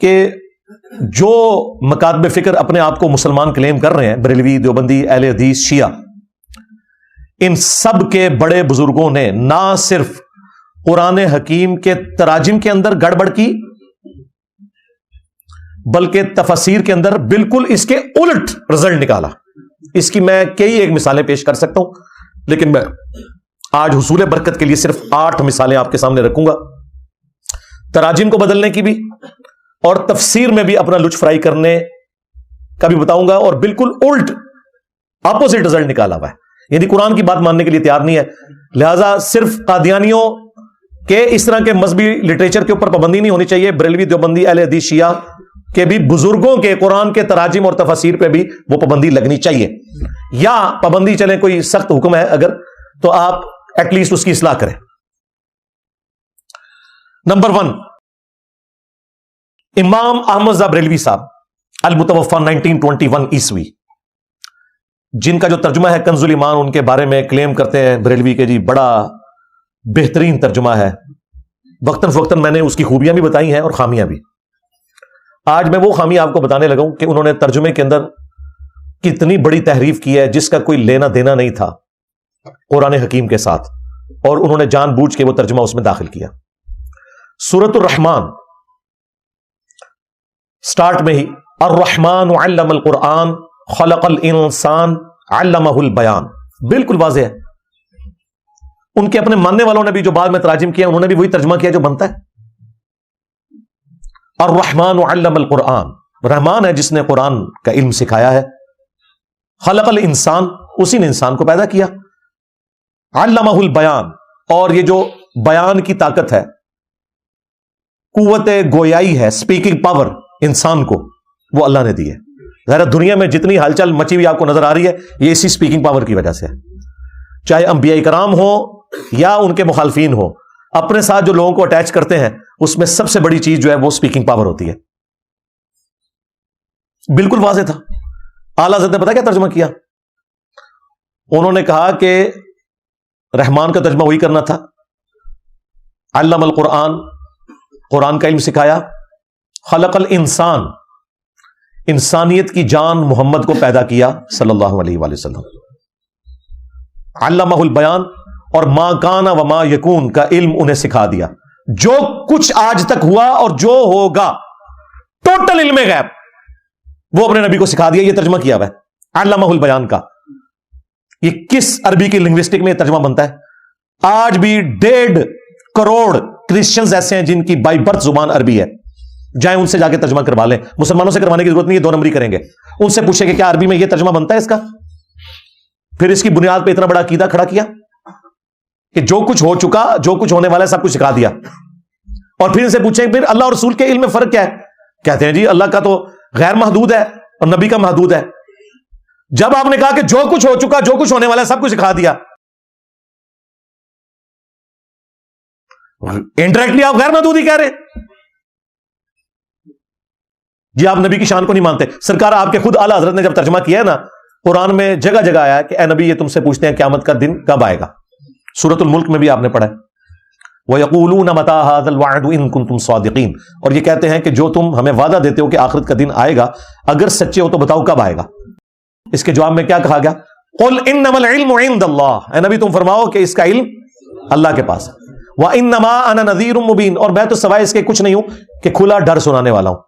کہ جو مکاتب فکر اپنے آپ کو مسلمان کلیم کر رہے ہیں، بریلوی، دیوبندی، اہل حدیث، شیعہ، ان سب کے بڑے بزرگوں نے نہ صرف قرآن حکیم کے تراجم کے اندر گڑبڑ کی، بلکہ تفاسیر کے اندر بالکل اس کے الٹ رزلٹ نکالا۔ اس کی میں کئی ایک مثالیں پیش کر سکتا ہوں، لیکن میں آج حصول برکت کے لیے صرف 8 مثالیں آپ کے سامنے رکھوں گا، تراجم کو بدلنے کی بھی اور تفسیر میں بھی اپنا لطف فرائی کرنے کا بھی بتاؤں گا، اور بالکل الٹ اپوزٹ رزلٹ نکالا ہوا ہے، یعنی قرآن کی بات ماننے کے لیے تیار نہیں ہے۔ لہذا صرف قادیانیوں کے اس طرح کے مذہبی لٹریچر کے اوپر پابندی نہیں ہونی چاہیے، بریلوی، دیوبندی، اہل حدیث، شیعہ کے بھی بزرگوں کے قرآن کے تراجم اور تفاسیر پہ بھی وہ پابندی لگنی چاہیے، یا پابندی چلیں کوئی سخت حکم ہے اگر، تو آپ ایٹ لیسٹ اس کی اصلاح کریں۔ نمبر 1، امام احمد رضا بریلوی صاحب، المتوفی 1921 عیسوی، جن کا جو ترجمہ ہے کنز الایمان، ان کے بارے میں کلیم کرتے ہیں بریلوی کے جی بڑا بہترین ترجمہ ہے۔ وقتاً فوقتاً میں نے اس کی خوبیاں بھی بتائی ہیں اور خامیاں بھی۔ آج میں وہ خامی آپ کو بتانے لگا ہوں کہ انہوں نے ترجمے کے اندر کتنی بڑی تحریف کی ہے جس کا کوئی لینا دینا نہیں تھا قرآن حکیم کے ساتھ، اور انہوں نے جان بوجھ کے وہ ترجمہ اس میں داخل کیا۔ سورۃ الرحمن سٹارٹ میں ہی الرحمن علم القرآن خلق الانسان علمہ البیان، بالکل واضح ہے۔ ان کے اپنے ماننے والوں نے بھی جو بعد میں تراجم کیا، انہوں نے بھی وہی ترجمہ کیا جو بنتا ہے۔ الرحمن علم القرآن، رحمان ہے جس نے قرآن کا علم سکھایا ہے۔ خلق الانسان، اسی نے انسان کو پیدا کیا۔ علمہ البیان، اور یہ جو بیان کی طاقت ہے، قوت گویائی ہے، سپیکنگ پاور انسان کو، وہ اللہ نے دی ہے۔ ظاہر دنیا میں جتنی ہلچل مچی ہوئی آپ کو نظر آ رہی ہے، یہ اسی سپیکنگ پاور کی وجہ سے ہے۔ چاہے انبیاء کرام ہو یا ان کے مخالفین ہو، اپنے ساتھ جو لوگوں کو اٹیچ کرتے ہیں، اس میں سب سے بڑی چیز جو ہے وہ سپیکنگ پاور ہوتی ہے۔ بالکل واضح تھا۔ اعلیٰ حضرت نے پتا کیا ترجمہ کیا؟ انہوں نے کہا کہ رحمان کا ترجمہ وہی کرنا تھا، علم القرآن، قرآن کا علم سکھایا، خلق الانسان، انسانیت کی جان محمد کو پیدا کیا صلی اللہ علیہ وآلہ وسلم، علمہ البیان، اور ما کان و ما یکون کا علم انہیں سکھا دیا۔ جو کچھ آج تک ہوا اور جو ہوگا، ٹوٹل علم غیب، وہ اپنے نبی کو سکھا دیا۔ یہ ترجمہ کیا ہوا ہے علمہ البیان کا۔ یہ کس عربی کی لنگوسٹک میں یہ ترجمہ بنتا ہے؟ آج بھی 1.5 کروڑ کرسچنز ایسے ہیں جن کی بائی برتھ زبان عربی ہے، جائیں ان سے جا کے ترجمہ کروا لیں، مسلمانوں سے کروانے کی ضرورت نہیں ہے، 2 نمبری کریں گے۔ ان سے پوچھیں کہ کیا عربی میں یہ ترجمہ بنتا ہے اس کا؟ پھر اس کی بنیاد پہ اتنا بڑا عقیدہ کھڑا کیا کہ جو کچھ ہو چکا، جو کچھ ہونے والا ہے، سب کچھ سکھا دیا۔ اور پھر ان سے پوچھیں پھر اللہ اور رسول کے علم میں فرق کیا ہے؟ کہتے ہیں جی اللہ کا تو غیر محدود ہے اور نبی کا محدود ہے۔ جب آپ نے کہا کہ جو کچھ ہو چکا، جو کچھ ہونے والا ہے، سب کچھ سکھا دیا، انڈائریکٹلی آپ غیر محدود ہی کہہ رہے جی، آپ نبی کی شان کو نہیں مانتے۔ سرکار آپ کے خود اعلیٰ حضرت نے جب ترجمہ کیا ہے نا، قرآن میں جگہ جگہ آیا کہ اے نبی یہ تم سے پوچھتے ہیں قیامت کا دن کب آئے گا۔ سورۃ الملک میں بھی آپ نے پڑھا ہے وَيَقُولُونَ مَتَىٰ هَٰذَا الْوَعْدُ إِن كُنتُمْ صَادِقِينَ، اور یہ کہتے ہیں کہ جو تم ہمیں وعدہ دیتے ہو کہ آخرت کا دن آئے گا، اگر سچے ہو تو بتاؤ کب آئے گا۔ اس کے جواب میں کیا کہا گیا؟ قُلْ إِنَّمَا الْعِلْمُ عِندَ اللَّهِ، اے نبی تم فرماؤ کہ اس کا علم اللہ کے پاس ہے۔ وَإِنَّمَا أَنَا نَذِيرٌ مُبِينٌ، اور میں تو سوائے اس کے کچھ نہیں ہوں کہ کھلا ڈر سنانے والا ہوں۔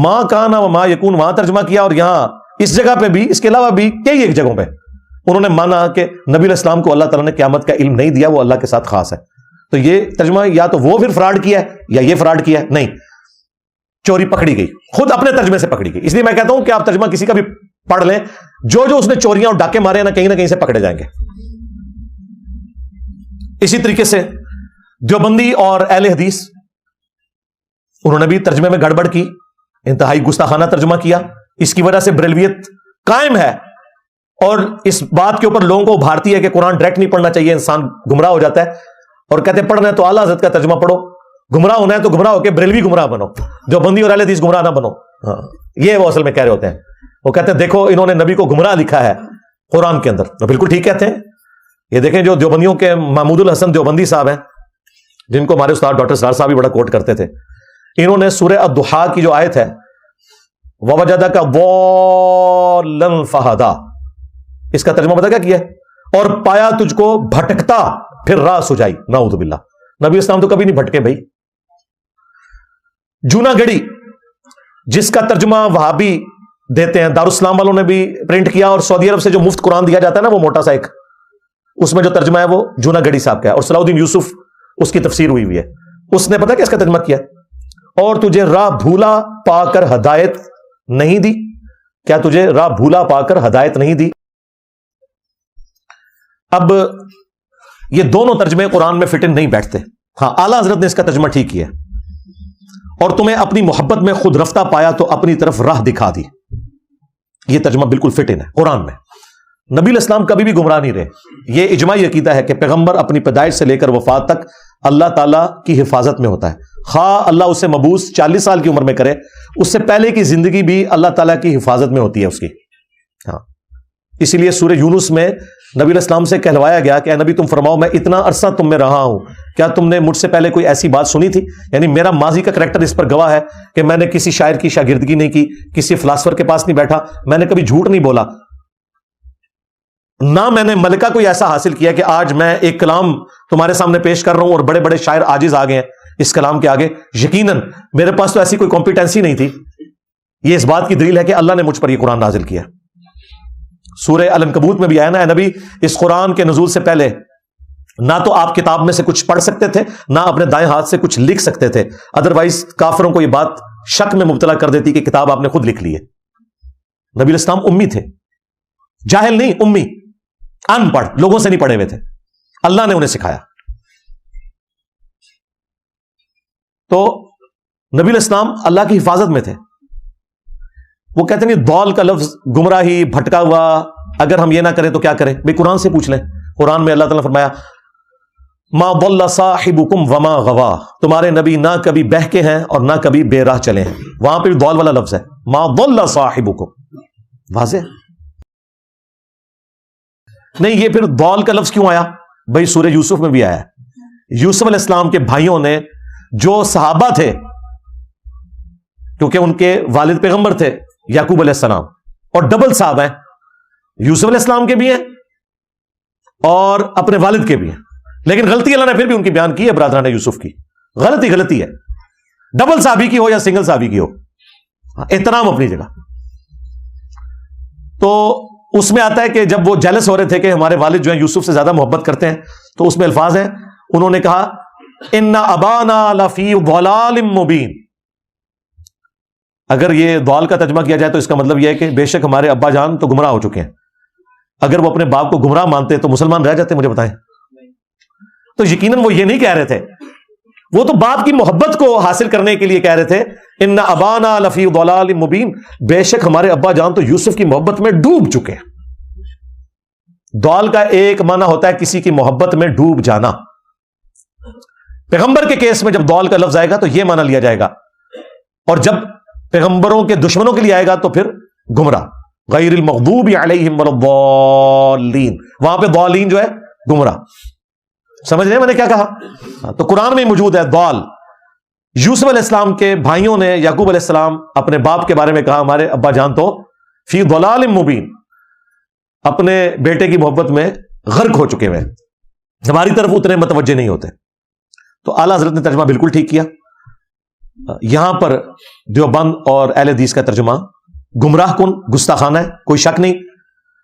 مَا كَانَ وَمَا يَكُونُ وہاں ترجمہ کیا، اور یہاں اس جگہ پہ بھی، اس کے علاوہ بھی کئی ایک جگہوں پہ انہوں نے مانا کہ نبی علیہ السلام کو اللہ تعالیٰ نے قیامت کا علم نہیں دیا، وہ اللہ کے ساتھ خاص ہے۔ تو یہ ترجمہ یا تو وہ پھر فراڈ کیا ہے یا یہ فراڈ کیا ہے، نہیں، چوری پکڑی گئی، خود اپنے ترجمے سے پکڑی گئی۔ اس لیے میں کہتا ہوں کہ آپ ترجمہ کسی کا بھی پڑھ لیں، جو اس نے چوریاں اور ڈاکے مارے ہیں نہ کہیں سے پکڑے جائیں گے۔ اسی طریقے سے دیوبندی اور اہل حدیث، انہوں نے بھی ترجمے میں گڑبڑ کی، انتہائی گستاخانہ ترجمہ کیا۔ اس کی وجہ سے بریلویت قائم ہے اور اس بات کے اوپر لوگوں کو ابھارتی ہے کہ قرآن ڈائریکٹ نہیں پڑھنا چاہیے، انسان گمراہ ہو جاتا ہے، اور کہتے ہیں پڑھنا ہے تو اعلیٰ حضرت کا ترجمہ پڑھو، گمراہ ہونا ہے تو گمراہ ہو کے بریلوی گمراہ بنو، جو بندی اور اہل حدیث گمراہ نہ بنو۔ ہاں، یہ وہ اصل میں کہہ رہے ہوتے ہیں۔ وہ کہتے ہیں دیکھو انہوں نے نبی کو گمراہ لکھا ہے قرآن کے اندر، تو بالکل ٹھیک کہتے ہیں۔ یہ دیکھیں جو دیوبندیوں کے محمود الحسن دیوبندی صاحب ہیں، جن کو ہمارے استاد ڈاکٹر سرار صاحب بھی بڑا کوٹ کرتے تھے، انہوں نے سورہ الضحیٰ کی جو آیت ہے وَوَجَدَكَ ضَالًّا فَہَدَىٰ، اس کا ترجمہ پتہ کیا کیا ہے؟ اور پایا تجھ کو بھٹکتا پھر راہ سجائی۔ نعوذ باللہ، نبی اسلام تو کبھی نہیں بھٹکے بھائی۔ جونا گڑی جس کا ترجمہ وہابی دیتے ہیں، دارالاسلام والوں نے بھی پرنٹ کیا، اور سعودی عرب سے جو مفت قرآن دیا جاتا ہے نا وہ موٹا سا ایک، اس میں جو ترجمہ ہے وہ جونا گڑی صاحب کا ہے، اور صلاح الدین یوسف اس کی تفسیر ہوئی ہے۔ اس نے پتہ کیا اس کا ترجمہ کیا؟ اور تجھے راہ بھولا پا کر ہدایت نہیں دی؟ کیا تجھے راہ بھولا پا کر ہدایت نہیں دی؟ اب یہ دونوں ترجمے قرآن میں فٹ ان نہیں بیٹھتے۔ ہاں، اعلیٰ حضرت نے اس کا ترجمہ ٹھیک کیا، اور تمہیں اپنی محبت میں خود رفتہ پایا تو اپنی طرف راہ دکھا دی۔ یہ ترجمہ بالکل فٹ ان ہے قرآن میں۔ نبی الاسلام کبھی بھی گمراہ نہیں رہے۔ یہ اجماعی عقیدہ ہے کہ پیغمبر اپنی پیدائش سے لے کر وفات تک اللہ تعالیٰ کی حفاظت میں ہوتا ہے، خواہ اللہ اسے مبعوث 40 سال کی عمر میں کرے، اس سے پہلے کی زندگی بھی اللہ تعالیٰ کی حفاظت میں ہوتی ہے اس کی۔ ہاں، اسی لیے سورہ یونس میں نبی الاسلام سے کہلوایا گیا کہ اے نبی تم فرماؤ میں اتنا عرصہ تم میں رہا ہوں، کیا تم نے مجھ سے پہلے کوئی ایسی بات سنی تھی؟ یعنی میرا ماضی کا کریکٹر اس پر گواہ ہے کہ میں نے کسی شاعر کی شاگردگی نہیں کی، کسی فلاسفر کے پاس نہیں بیٹھا، میں نے کبھی جھوٹ نہیں بولا، نہ میں نے ملکہ کوئی ایسا حاصل کیا کہ آج میں ایک کلام تمہارے سامنے پیش کر رہا ہوں اور بڑے بڑے شاعر عاجز آ گئے ہیں اس کلام کے آگے۔ یقیناً میرے پاس تو ایسی کوئی کمپیٹنسی نہیں تھی۔ یہ اس بات کی دلیل ہے کہ اللہ نے مجھ پر یہ قرآن نازل کیا۔ سورہ العنکبوت میں بھی آیا نا، اے نبی اس قرآن کے نزول سے پہلے نہ تو آپ کتاب میں سے کچھ پڑھ سکتے تھے، نہ اپنے دائیں ہاتھ سے کچھ لکھ سکتے تھے، ادروائز کافروں کو یہ بات شک میں مبتلا کر دیتی کہ کتاب آپ نے خود لکھ لی ہے۔ نبی الاسلام امی تھے، جاہل نہیں، امی، ان پڑھ، لوگوں سے نہیں پڑھے ہوئے تھے، اللہ نے انہیں سکھایا۔ تو نبی الاسلام اللہ کی حفاظت میں تھے۔ وہ کہتے ہیں دول کا لفظ گمراہی، بھٹکا ہوا، اگر ہم یہ نہ کریں تو کیا کریں؟ بھئی قرآن سے پوچھ لیں۔ قرآن میں اللہ تعالیٰ نے فرمایا ما ضل صاحبکم وما غوا، تمہارے نبی نہ کبھی بہکے ہیں اور نہ کبھی بے راہ چلے ہیں۔ وہاں پہ بھی دول والا لفظ ہے، ما ضل صاحبکم، واضح نہیں۔ یہ پھر دول کا لفظ کیوں آیا؟ بھئی سورہ یوسف میں بھی آیا ہے۔ یوسف علیہ السلام کے بھائیوں نے جو صحابہ تھے، کیونکہ ان کے والد پیغمبر تھے یعقوب علیہ السلام، اور ڈبل صاحب ہیں، یوسف علیہ السلام کے بھی ہیں اور اپنے والد کے بھی ہیں، لیکن غلطی اللہ نے پھر بھی ان کی بیان کی ہے برادران یوسف کی۔ غلطی ہے، ڈبل صحابی کی ہو یا سنگل صحابی کی ہو، احترام اپنی جگہ۔ تو اس میں آتا ہے کہ جب وہ جیلس ہو رہے تھے کہ ہمارے والد جو ہیں یوسف سے زیادہ محبت کرتے ہیں، تو اس میں الفاظ ہیں، انہوں نے کہا ان ابانا لفی ضلال مبین۔ اگر یہ ضال کا ترجمہ کیا جائے تو اس کا مطلب یہ ہے کہ بے شک ہمارے ابا جان تو گمراہ ہو چکے ہیں۔ اگر وہ اپنے باپ کو گمراہ مانتے تو مسلمان رہ جاتے؟ مجھے بتائیں۔ تو یقیناً وہ یہ نہیں کہہ رہے تھے، وہ تو باپ کی محبت کو حاصل کرنے کے لیے کہہ رہے تھے ان ابانا لفی ضلال مبین، بے شک ہمارے ابا جان تو یوسف کی محبت میں ڈوب چکے ہیں۔ ضال کا ایک معنی ہوتا ہے کسی کی محبت میں ڈوب جانا۔ پیغمبر کے کیس میں جب ضال کا لفظ آئے گا تو یہ معنی لیا جائے گا، اور جب پیغمبروں کے دشمنوں کے لیے آئے گا تو پھر گمراہ، غیر المغضوب علیہم ولا الضالین، وہاں پہ ضالین جو ہے گمراہ۔ سمجھ رہے ہیں میں نے کیا کہا؟ تو قرآن میں موجود ہے ضال۔ یوسف علیہ السلام کے بھائیوں نے یعقوب علیہ السلام اپنے باپ کے بارے میں کہا ہمارے ابا جان تو فی ضلال مبین، اپنے بیٹے کی محبت میں غرق ہو چکے ہوئے، ہماری طرف اتنے متوجہ نہیں ہوتے۔ تو اعلیٰ حضرت نے ترجمہ بالکل ٹھیک کیا۔ یہاں پر دیوبند اور اہل حدیث کا ترجمہ گمراہ کن، گستاخانہ ہے، کوئی شک نہیں،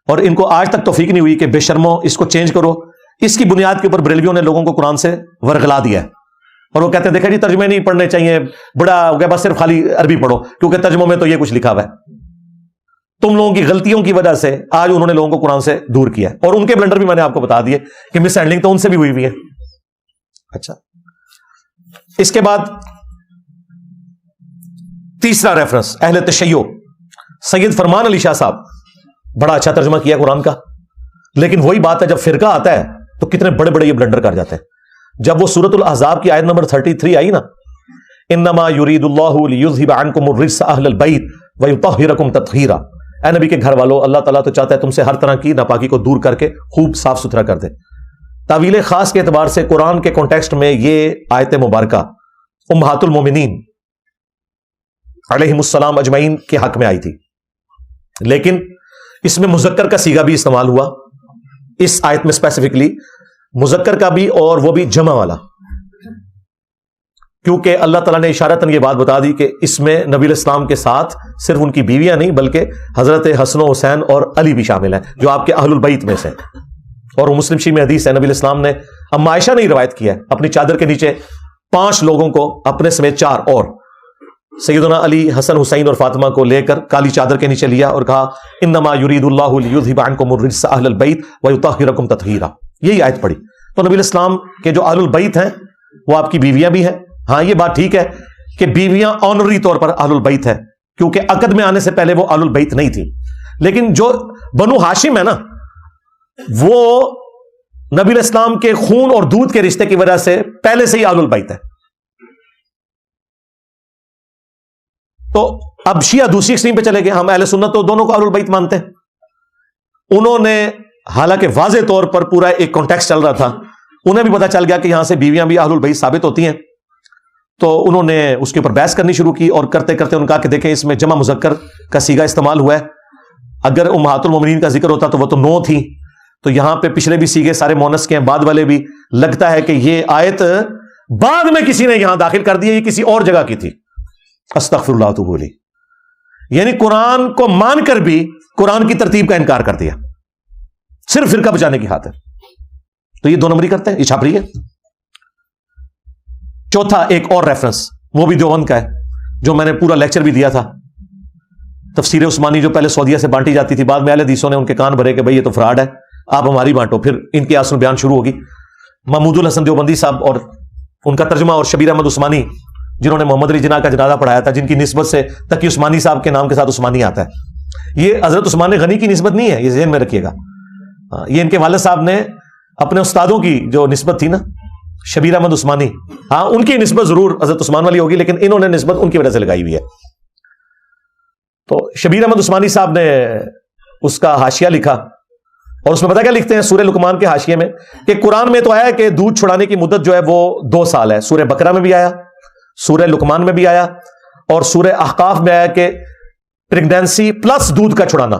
اور ان کو آج تک توفیق نہیں ہوئی کہ بے شرمو اس کو چینج کرو۔ اس کی بنیاد کے اوپر بریلویوں نے لوگوں کو قرآن سے ورغلا دیا ہے، اور وہ کہتے ہیں دیکھیں جی ترجمے نہیں پڑھنے چاہیے، بڑا ہو گیا بس صرف خالی عربی پڑھو کیونکہ ترجموں میں تو یہ کچھ لکھا ہوا ہے۔ تم لوگوں کی غلطیوں کی وجہ سے آج انہوں نے لوگوں کو قرآن سے دور کیا ہے، اور ان کے بلنڈر بھی میں نے آپ کو بتا دیے کہ مس ہینڈلنگ تو ان سے بھی ہوئی ہوئی ہے۔ اچھا، اس کے بعد تیسرا ریفرنس اہل تشیع، سید فرمان علی شاہ صاحب، بڑا اچھا ترجمہ کیا قرآن کا، لیکن وہی بات ہے جب فرقہ آتا ہے تو کتنے بڑے بڑے یہ بلنڈر کر جاتے ہیں۔ جب وہ سورۃ الاحزاب کی آیت نمبر 33 آئی نا، انما یرید اللہ لیذھب عنکم الرجس اہل البیت ویطہرکم تطہیرا، اے نبی کے گھر والو، اللہ تعالیٰ تو چاہتا ہے تم سے ہر طرح کی ناپاکی کو دور کر کے خوب صاف ستھرا کر دے۔ تعویل خاص کے اعتبار سے قرآن کے کانٹیکسٹ میں یہ آیت مبارکہ امہات المومنین علیہم السلام اجمعین کے حق میں آئی تھی، لیکن اس میں مذکر کا صیغہ بھی استعمال ہوا اس آیت میں، اسپیسیفکلی مذکر کا بھی، اور وہ بھی جمع والا، کیونکہ اللہ تعالیٰ نے اشارتاً یہ بات بتا دی کہ اس میں نبی علیہ السلام کے ساتھ صرف ان کی بیویاں نہیں بلکہ حضرت حسن و حسین اور علی بھی شامل ہیں جو آپ کے اہل البیت میں سے ہیں۔ اور وہ مسلم شریف میں حدیث ہے، نبی علیہ السلام نے اما عائشہ نے روایت کیا ہے، اپنی چادر کے نیچے 5 لوگوں کو اپنے سمیت 4 اور سیدنا علی، حسن، حسین اور فاطمہ کو لے کر کالی چادر کے نیچے لیا اور کہا انما یرید اللہ لیذھب عنکم الرجس اہل البیت ویطہرکم تطہیرا، یہی آیت پڑھی۔ تو نبی علیہ السلام کے جو اہل البیت ہیں وہ آپ کی بیویاں بھی ہیں۔ ہاں یہ بات ٹھیک ہے کہ بیویاں آنری طور پر اہل البیت ہے، کیونکہ عقد میں آنے سے پہلے وہ اہل البیت نہیں تھی، لیکن جو بنو ہاشم ہے نا، وہ نبی علیہ السلام کے خون اور دودھ کے رشتے کی وجہ سے پہلے سے ہی اہل البیت ہے۔ تو اب شیعہ دوسری ایکسٹریم پہ چلے گئے، ہم اہل سنت تو دونوں کو اہل البیت مانتے ہیں۔ انہوں نے حالانکہ واضح طور پر پورا ایک کانٹیکسٹ چل رہا تھا، انہیں بھی پتا چل گیا کہ یہاں سے بیویاں بھی اہل البیت ثابت ہوتی ہیں، تو انہوں نے اس کے اوپر بحث کرنی شروع کی، اور کرتے کرتے انہوں نے کہا کہ دیکھیں اس میں جمع مذکر کا صیغہ استعمال ہوا ہے، اگر امہات المومنین کا ذکر ہوتا تو وہ تو 9 تھی، تو یہاں پہ پچھلے بھی صیغے سارے مونس کے ہیں، بعد والے بھی، لگتا ہے کہ یہ آیت بعد میں کسی نے یہاں داخل کر دی ہے، یہ کسی اور جگہ کی تھی۔ استغفر اللہ تو بولی، یعنی قرآن کو مان کر بھی قرآن کی ترتیب کا انکار کر دیا صرف فرقہ بچانے کی خاطر۔ تو یہ 2 نمبری کرتے ہیں، یہ چھاپری ہے۔ چوتھا ایک اور ریفرنس، وہ بھی دیوبند کا ہے، جو میں نے پورا لیکچر بھی دیا تھا، تفسیر عثمانی جو پہلے سعودیہ سے بانٹی جاتی تھی، بعد میں اہل حدیثوں نے ان کے کان بھرے کہ بھئی یہ تو فراڈ ہے، آپ ہماری بانٹو، پھر ان کے آسن بیان شروع ہوگی۔ محمود الحسن دیوبندی صاحب اور ان کا ترجمہ، اور شبیر احمد عثمانی جنہوں نے محمد علی جناح کا جنازہ پڑھایا تھا، جن کی نسبت سے تقی عثمانی صاحب کے نام کے ساتھ عثمانی آتا ہے، یہ حضرت عثمان غنی کی نسبت نہیں ہے، یہ ذہن میں رکھیے گا، یہ ان کے والد صاحب نے اپنے استادوں کی جو نسبت تھی نا، شبیر احمد عثمانی، ہاں ان کی نسبت ضرور حضرت عثمان والی ہوگی، لیکن انہوں نے نسبت ان کی وجہ سے لگائی ہوئی ہے۔ تو شبیر احمد عثمانی صاحب نے اس کا حاشیہ لکھا، اور اس میں پتہ کیا لکھتے ہیں سورہ لقمان کے حاشیے میں، کہ قرآن میں تو آیا کہ دودھ چھڑانے کی مدت جو ہے وہ 2 سال ہے، سورہ بقرہ میں بھی آیا، سورہ لقمان میں بھی آیا، اور سورہ احقاف میں آیا کہ پریگنینسی پلس دودھ کا چھڑانا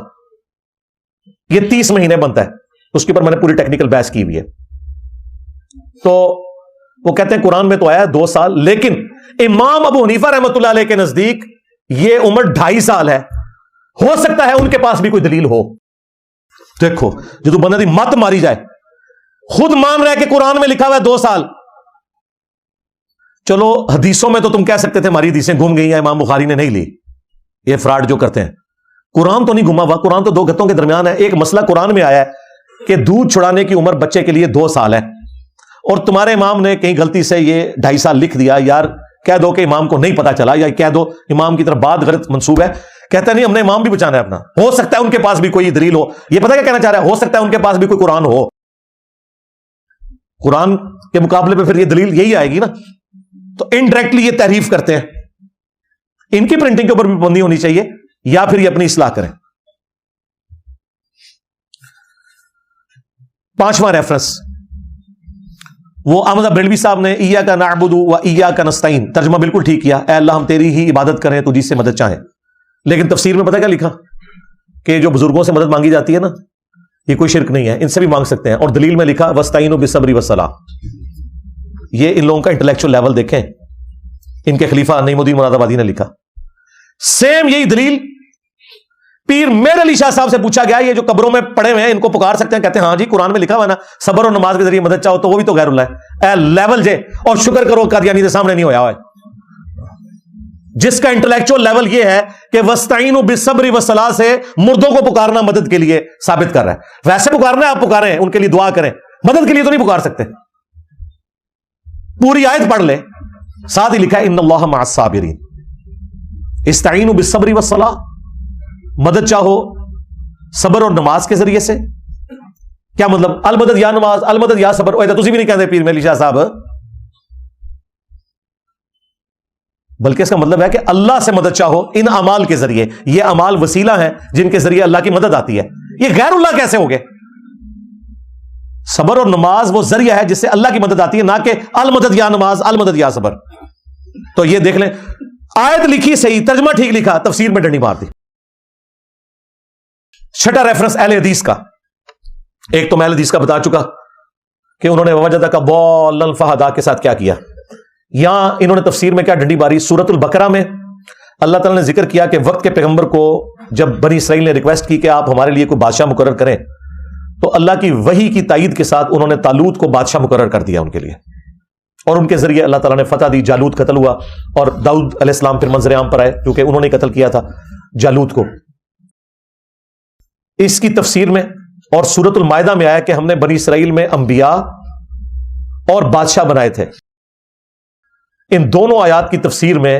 یہ 30 مہینے بنتا ہے۔ اس کے اوپر میں نے پوری ٹیکنیکل بحث کی ہوئی ہے۔ تو وہ کہتے ہیں قرآن میں تو آیا 2 سال، لیکن امام ابو حنیفہ رحمۃ اللہ علیہ کے نزدیک یہ عمر 2.5 سال ہے، ہو سکتا ہے ان کے پاس بھی کوئی دلیل ہو۔ دیکھو جدو بندہ دی مت ماری جائے، خود مان رہا ہے کہ قرآن میں لکھا ہوا ہے 2 سال، چلو حدیثوں میں تو تم کہہ سکتے تھے ہماری حدیثیں گم گئی ہیں، امام بخاری نے نہیں لی، یہ فراڈ جو کرتے ہیں۔ قرآن تو نہیں گما ہوا، قرآن تو 2 گتوں کے درمیان ہے۔ ایک مسئلہ قرآن میں آیا ہے کہ دودھ چھڑانے کی عمر بچے کے لیے 2 سال ہے، اور تمہارے امام نے کہیں غلطی سے یہ 2.5 سال لکھ دیا، یار کہہ دو کہ امام کو نہیں پتا چلا، یا کہہ دو امام کی طرف بات غلط منسوب ہے، کہتا نہیں ہم نے امام بھی بچانا ہے اپنا، ہو سکتا ہے ان کے پاس بھی کوئی دلیل ہو۔ یہ پتہ کیا کہنا چاہ رہا ہے، ہو سکتا ہے ان کے پاس بھی کوئی قرآن ہو، قرآن کے مقابلے پہ پھر یہ دلیل یہی آئے گی نا۔ تو انڈائریکٹلی یہ تحریف کرتے ہیں، ان کی پرنٹنگ کے اوپر بھی پابندی ہونی چاہیے، یا پھر یہ اپنی اصلاح کریں۔ 5واں ریفرنس، وہ احمد بریلوی صاحب نے ایاک نعبد و ایاک نستعین، ترجمہ بالکل ٹھیک کیا، اے اللہ ہم تیری ہی عبادت کریں تو جس سے مدد چاہیں، لیکن تفسیر میں پتہ کیا لکھا کہ جو بزرگوں سے مدد مانگی جاتی ہے نا، یہ کوئی شرک نہیں ہے، ان سے بھی مانگ سکتے ہیں، اور دلیل میں لکھا واستعینوا بالصبر والصلاۃ۔ یہ ان لوگوں کا انٹلیکچوئل لیول دیکھیں، ان کے خلیفہ نعیم الدین مراد آبادی نے لکھا، سیم یہی دلیل پیر میر علی شاہ صاحب سے پوچھا گیا، یہ جو قبروں میں پڑے ہوئے ہیں ان کو پکار سکتے ہیں؟ کہتے ہیں ہاں جی قرآن میں لکھا ہوا ہے نا، صبر اور نماز کے ذریعے مدد چاہو تو وہ بھی تو غیر اللہ ہے۔ اے لیول جے، اور شکر کرو قادیانی کے سامنے نہیں ہویا ہوا ہے، جس کا انٹلیکچوئل لیول یہ ہے کہ وستعینوا بالصبر والصلاۃ سے مردوں کو پکارنا مدد کے لیے ثابت کر رہا ہے۔ ویسے پکارنا ہے آپ پکاریں، ان کے لیے دعا کریں، مدد کے لیے تو نہیں پکار سکتے۔ پوری آیت پڑھ لیں، ساتھ ہی لکھا ہے ان اللہ مع الصابرین، استعینوا بالصبر والصلاۃ، مدد چاہو صبر اور نماز کے ذریعے سے۔ کیا مطلب؟ المدد یا نماز، المدد یا صبر، تسی بھی نہیں کہتے پیر میر علی شاہ صاحب، بلکہ اس کا مطلب ہے کہ اللہ سے مدد چاہو ان اعمال کے ذریعے۔ یہ اعمال وسیلہ ہیں جن کے ذریعے اللہ کی مدد آتی ہے، یہ غیر اللہ کیسے ہو گئے؟ صبر اور نماز وہ ذریعہ ہے جس سے اللہ کی مدد آتی ہے، نہ کہ المدد یا نماز، المدد یا صبر۔ تو یہ دیکھ لیں آیت لکھی صحیح، ترجمہ ٹھیک لکھا، تفسیر میں ڈنڈی مار دی۔ چھٹا ریفرنس اہل حدیث کا، ایک تو میں اہل حدیث کا بتا چکا کہ انہوں نے وجدک ضالا فہدی کے ساتھ کیا کیا۔ یہاں انہوں نے تفسیر میں کیا ڈنڈی ماری؟ سورۃ البقرہ میں اللہ تعالیٰ نے ذکر کیا کہ وقت کے پیغمبر کو جب بنی اسرائیل نے ریکویسٹ کی کہ آپ ہمارے لیے کوئی بادشاہ مقرر کریں، تو اللہ کی وحی کی تائید کے ساتھ انہوں نے طالوت کو بادشاہ مقرر کر دیا ان کے لیے، اور ان کے ذریعے اللہ تعالیٰ نے فتح دی، جالوت قتل ہوا، اور داؤد علیہ السلام پھر منظر عام پر آئے کیونکہ انہوں نے قتل کیا تھا جالوت کو۔ اس کی تفسیر میں اور سورۃ المائدہ میں آیا کہ ہم نے بنی اسرائیل میں انبیاء اور بادشاہ بنائے تھے۔ ان دونوں آیات کی تفسیر میں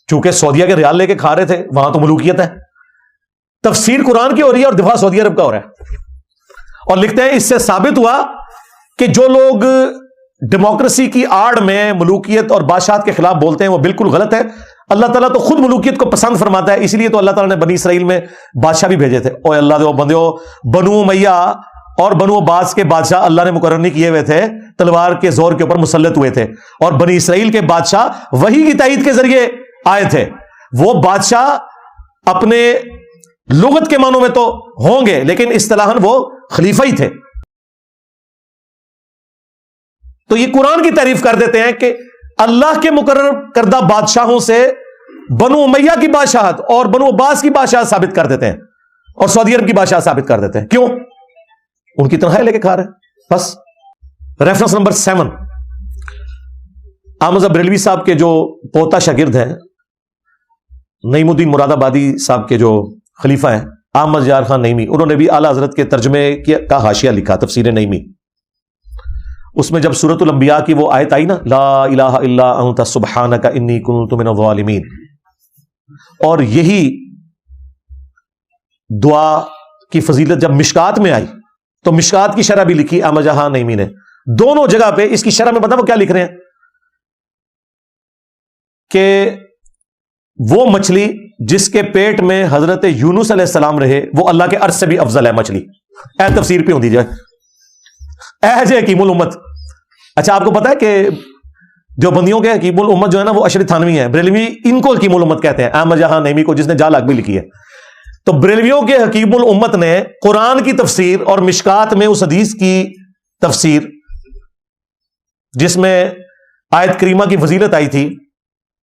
چونکہ سعودیہ کے ریال لے کے کھا رہے تھے، وہاں تو ملوکیت ہے، تفسیر قرآن کی ہو رہی ہے اور دفاع سعودی عرب کا ہو رہا ہے، اور لکھتے ہیں اس سے ثابت ہوا کہ جو لوگ ڈیموکریسی کی آڑ میں ملوکیت اور بادشاہت کے خلاف بولتے ہیں وہ بالکل غلط ہے۔ اللہ تعالیٰ تو خود ملوکیت کو پسند فرماتا ہے، اسی لیے تو اللہ تعالیٰ نے بنی اسرائیل میں بادشاہ بھی بھیجے تھے۔ اوے اللہ دے بندیو، بنو امیہ اور بنو عباس کے بادشاہ اللہ نے مقرر نہیں کیے ہوئے تھے، تلوار کے زور کے اوپر مسلط ہوئے تھے، اور بنی اسرائیل کے بادشاہ وحی کی تائید کے ذریعے آئے تھے۔ وہ بادشاہ اپنے لغت کے معنوں میں تو ہوں گے لیکن اصطلاحاً وہ خلیفہ ہی تھے۔ تو یہ قرآن کی تعریف کر دیتے ہیں کہ اللہ کے مقرر کردہ بادشاہوں سے بنو امیہ کی بادشاہت اور بنو عباس کی بادشاہت ثابت کر دیتے ہیں، اور سعودی عرب کی بادشاہت ثابت کر دیتے ہیں۔ کیوں؟ ان کی تنخواہ لے کے کھا رہے ہیں بس۔ ریفرنس نمبر 7، احمد بریلوی صاحب کے جو پوتا شاگرد ہیں، نعیم الدین مراد آبادی صاحب کے جو خلیفہ ہیں احمد یار خان نعیمی، انہوں نے بھی اعلیٰ حضرت کے ترجمے کا حاشیہ لکھا، تفسیر نعیمی۔ اس میں جب سورۃ الانبیاء کی وہ آیت آئی نا، لا الہ الا انت سبحانک انی کنت من الظالمین، اور یہی دعا کی فضیلت جب مشکات میں آئی تو مشکات کی شرح بھی لکھی احمد جہاں نعیمی نے۔ دونوں جگہ پہ اس کی شرح میں پتہ وہ کیا لکھ رہے ہیں کہ وہ مچھلی جس کے پیٹ میں حضرت یونس علیہ السلام رہے وہ اللہ کے عرش سے بھی افضل ہے مچھلی۔ اے تفسیر پہ ہوں دیجیے، اے جے حکیم الامت۔ اچھا آپ کو پتا ہے کہ جو بندیوں کے حکیم الامت جو ہے نا وہ اشری تھانوی ہیں، بریلوی ان کو حکیم الامت کہتے ہیں، احمد جہاں نعیمی کو جس نے جال بھی لکھی ہے۔ تو بریلویوں کے حکیم الامت نے قرآن کی تفسیر اور مشکات میں اس حدیث کی تفسیر جس میں آیت کریمہ کی فضیلت آئی تھی،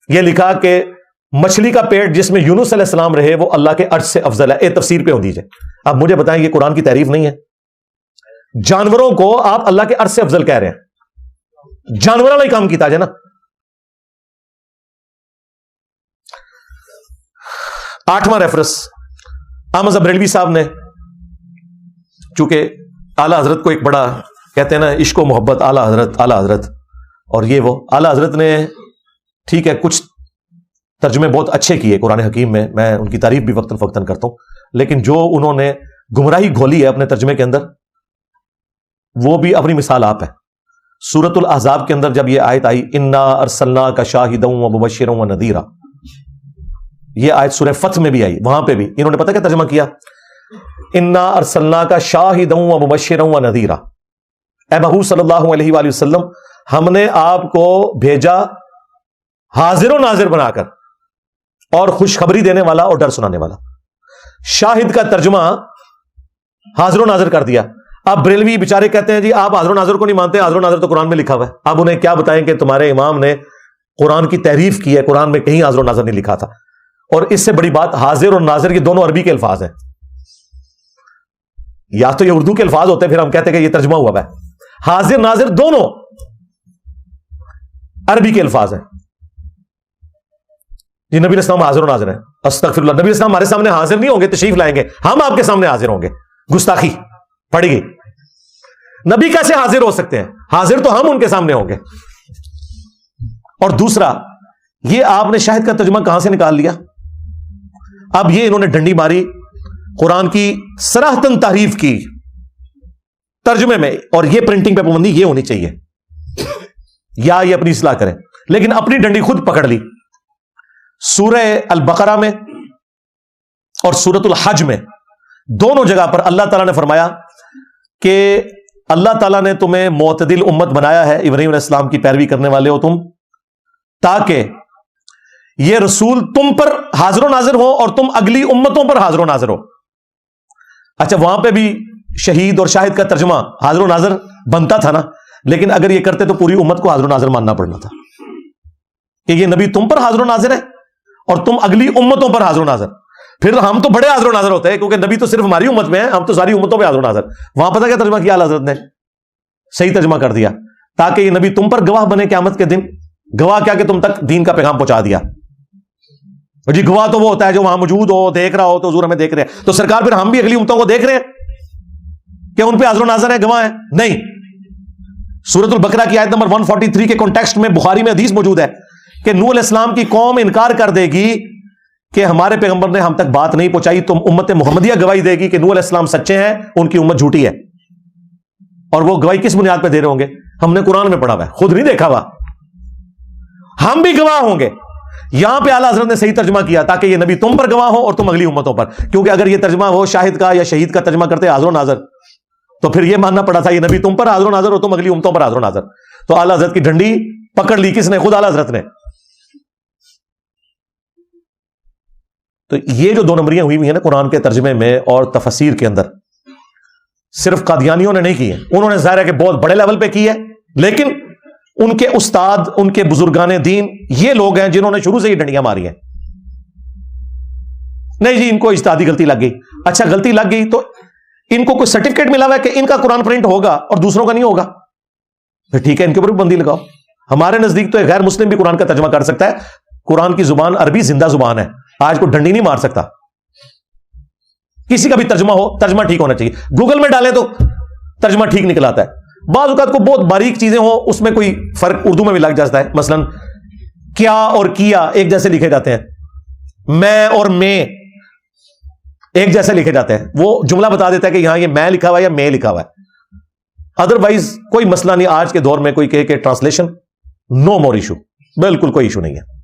یہ لکھا کہ مچھلی کا پیٹ جس میں یونس علیہ السلام رہے وہ اللہ کے عرش سے افضل ہے۔ اے تفسیر پہ ہو دیجئے۔ اب مجھے بتائیں یہ قرآن کی تعریف نہیں ہے؟ جانوروں کو آپ اللہ کے عرش سے افضل کہہ رہے ہیں، جانوروں نے کام کیتا جائے نا۔ 8واں ریفرنس احمد بریلوی صاحب نے، چونکہ اعلیٰ حضرت کو ایک بڑا کہتے ہیں نا عشق و محبت، اعلیٰ حضرت اور یہ وہ اعلیٰ حضرت نے ٹھیک ہے کچھ ترجمے بہت اچھے کیے قرآن حکیم میں ان کی تعریف بھی وقتاً فوقتاً کرتا ہوں، لیکن جو انہوں نے گمراہی گھولی ہے اپنے ترجمے کے اندر وہ بھی اپنی مثال آپ ہے۔ سورۃ الاحزاب کے اندر جب یہ آیت آئی انا ارسلناک شاہدا ومبشرا ونذیرا، یہ آیت سورہ فتح میں بھی آئی، وہاں پہ بھی انہوں نے پتہ کیا ترجمہ کیا؟ انا ارسلناک شاہدا ومبشرا ونذیرا، اے محبوب صلی اللہ علیہ وآلہ وسلم ہم نے آپ کو بھیجا حاضر و ناظر بنا کر اور خوشخبری دینے والا اور ڈر سنانے والا۔ شاہد کا ترجمہ حاضر و ناظر کر دیا۔ اب بریلوی بیچارے کہتے ہیں جی آپ حاضر و ناظر کو نہیں مانتے، حاضر و ناظر تو قرآن میں لکھا ہوا ہے۔ اب انہیں کیا بتائیں کہ تمہارے امام نے قرآن کی تحریف کی ہے، قرآن میں کہیں حاضر و ناظر نہیں لکھا تھا۔ اور اس سے بڑی بات، حاضر اور ناظر یہ دونوں عربی کے الفاظ ہیں، یا تو یہ اردو کے الفاظ ہوتے ہیں پھر ہم کہتے ہیں کہ یہ ترجمہ ہوا ہے۔ حاضر ناظر دونوں عربی کے الفاظ ہیں۔ جی نبی الاسلام حاضر و ناظر ہیں، استغفر اللہ، نبی الاسلام ہمارے سامنے حاضر نہیں ہوں گے، تشریف لائیں گے، ہم آپ کے سامنے حاضر ہوں گے۔ گستاخی پڑی گئی، نبی کیسے حاضر ہو سکتے ہیں؟ حاضر تو ہم ان کے سامنے ہوں گے۔ اور دوسرا یہ آپ نے شاہد کا ترجمہ کہاں سے نکال لیا؟ اب یہ انہوں نے ڈنڈی ماری، قرآن کی صراحتاً تعریف کی ترجمے میں، اور یہ پرنٹنگ پہ پابندی یہ ہونی چاہیے، یا یہ اپنی اصلاح کریں، لیکن اپنی ڈنڈی خود پکڑ لی۔ سورہ البقرہ میں اور سورۃ الحج میں دونوں جگہ پر اللہ تعالیٰ نے فرمایا کہ اللہ تعالیٰ نے تمہیں معتدل امت بنایا ہے، ابراہیم علیہ السلام کی پیروی کرنے والے ہو تم، تاکہ یہ رسول تم پر حاضر و ناظر ہو اور تم اگلی امتوں پر حاضر و ناظر ہو. اچھا وہاں پہ بھی شہید اور شاہد کا ترجمہ حاضر و ناظر بنتا تھا نا, لیکن اگر یہ کرتے تو پوری امت کو حاضر و ناظر ماننا پڑنا تھا کہ یہ نبی تم پر حاضر و ناظر ہے اور تم اگلی امتوں پر حاضر و ناظر. پھر ہم تو بڑے حاضر و ناظر ہوتے ہیں کیونکہ نبی تو صرف ہماری امت میں ہے, ہم تو ساری امتوں پہ حاضر و ناظر. وہاں پتہ کیا ترجمہ کیا حضرت نے؟ صحیح ترجمہ کر دیا تاکہ یہ نبی تم پر گواہ بنے قیامت کے دن. گواہ کیا کہ تم تک دین کا پیغام پہنچا دیا. جی گواہ تو وہ ہوتا ہے جو وہاں موجود ہو, دیکھ رہا ہو, تو حضور ہمیں دیکھ رہے ہیں. تو سرکار پھر ہم بھی اگلی امتوں کو دیکھ رہے ہیں کہ ان پہ حاضر و ناظر ہیں, گواہ ہیں؟ نہیں. سورۃ البقرہ کی آیت نمبر 143 کے کانٹیکسٹ میں بخاری میں حدیث موجود ہے کہ نوح علیہ السلام کی قوم انکار کر دے گی کہ ہمارے پیغمبر نے ہم تک بات نہیں پہنچائی. تم امت محمدیہ گواہی دے گی کہ نوح علیہ السلام سچے ہیں, ان کی امت جھوٹی ہے. اور وہ گواہی کس بنیاد پہ دے رہے ہوں گے؟ ہم نے قرآن میں پڑھا ہوا ہے, خود نہیں دیکھا ہوا. ہم بھی گواہ ہوں گے. یہاں پہ اعلیٰ حضرت نے صحیح ترجمہ کیا تاکہ یہ نبی تم پر گواہ ہو اور تم اگلی امتوں پر. کیونکہ اگر یہ ترجمہ ہو شاہد کا یا شہید کا ترجمہ کرتے حاضر و ناظر تو پھر یہ ماننا پڑا تھا یہ نبی تم پر حاضر و ناظر اور تم اگلی امتوں پر حاضر و ناظر. تو اعلیٰ حضرت کی ڈنڈی پکڑ لی کس نے؟ خود اعلیٰ حضرت نے. تو یہ جو 2 نمبریاں ہوئی ہوئی ہیں نا قرآن کے ترجمے میں اور تفسیر کے اندر, صرف قادیانیوں نے نہیں کی ہے. انہوں نے ظاہر ہے کہ بہت بڑے لیول پہ کی ہے, لیکن ان کے استاد, ان کے بزرگان دین یہ لوگ ہیں جنہوں نے شروع سے ہی ڈنڈیاں ماری ہیں. نہیں جی ان کو اجتہادی غلطی لگ گئی. اچھا غلطی لگ گئی تو ان کو کوئی سرٹیفکیٹ ملا ہوا ہے کہ ان کا قرآن پرنٹ ہوگا اور دوسروں کا نہیں ہوگا؟ پھر ٹھیک ہے ان کے اوپر بھی بندی لگاؤ. ہمارے نزدیک تو ایک غیر مسلم بھی قرآن کا ترجمہ کر سکتا ہے. قرآن کی زبان عربی زندہ زبان ہے, آج کو ڈنڈی نہیں مار سکتا. کسی کا بھی ترجمہ ہو, ترجمہ ٹھیک ہونا چاہیے. گوگل میں ڈالے تو ترجمہ ٹھیک نکل آتا ہے. بعض اوقات کو بہت باریک چیزیں ہوں اس میں کوئی فرق اردو میں بھی لگ جاتا ہے. مثلا کیا اور کیا ایک جیسے لکھے جاتے ہیں, میں اور میں ایک جیسے لکھے جاتے ہیں. وہ جملہ بتا دیتا ہے کہ یہاں یہ میں لکھا ہوا ہے یا میں لکھا ہوا ہے. ادروائز کوئی مسئلہ نہیں. آج کے دور میں کوئی کہے کہ ٹرانسلیشن نو مور ایشو, بالکل کوئی ایشو نہیں ہے.